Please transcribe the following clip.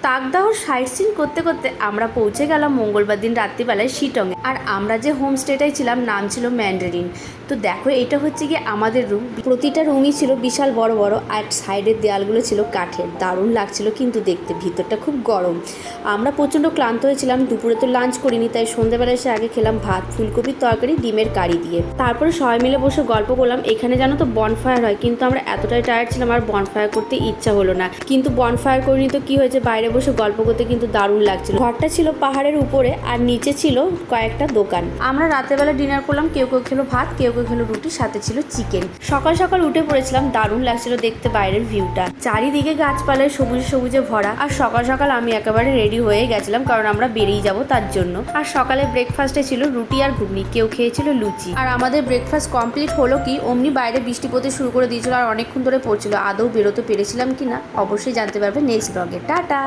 তাকদাহ site scene করতে করতে আমরা পৌঁছে গেলাম মঙ্গলবার দিন রাত্রিবেলায় শিটংয়ে। আর আমরা যে হোমস্টেটাই ছিলাম নাম ছিল ম্যান্ডারিন। তো দেখো এটা হচ্ছে গিয়ে আমাদের রুম। প্রতিটা রুমই ছিল বিশাল বড় বড়, আর সাইডের দেয়ালগুলো ছিল কাঠের। দারুণ লাগছিল কিন্তু দেখতে, ভিতরটা খুব গরম। আমরা প্রচণ্ড ক্লান্ত হয়েছিলাম, দুপুরে তো লাঞ্চ করিনি, তাই সন্ধ্যাবেলায় এসে আগে খেলাম ভাত, ফুলকপির তরকারি, ডিমের কারি দিয়ে। তারপরে সবাই মিলে বসে গল্প করলাম। এখানে জানো তো বনফায়ার হয়, কিন্তু আমরা এতটাই টায়ার্ড ছিলাম আর বনফায়ার করতে ইচ্ছা হলো না। কিন্তু বনফায়ার করিনি তো কি হয়েছে, বাইরে বসে গল্প করতে কিন্তু দারুণ লাগছিল। ঘরটা ছিল পাহাড়ের উপরে আর নিচে ছিল কয়েকটা দোকান। আমরা রাতেরবেলা ডিনার করলাম, কেউ কেউ খেলো ভাত, কেউ কেউ খেলো রুটি, সাথে ছিল চিকেন। সকাল সকাল উঠে পড়েছিলাম, দারুণ লাগছিল দেখতে বাইরের ভিউটা। চারিদিকে গাছপালায় সবুজে সবুজে ভরা। আর সকাল সকাল আমি একেবারে রেডি হয়ে গেছিলাম, কারণ আমরা বেরিয়ে যাব তার জন্য। আর সকালে ব্রেকফাস্টে ছিল রুটি আর ঘুগনি, কেউ খেয়েছিল লুচি। আর আমাদের ব্রেকফাস্ট কমপ্লিট হলো কি অমনি বাইরে বৃষ্টি পড়তে শুরু করে দিয়েছিল, আর অনেকক্ষণ ধরে পড়ছিল। আদৌ বেরোতে পেরেছিলাম কিনা অবশ্যই জানতে পারবে নেক্সট ব্লগে। টাটা।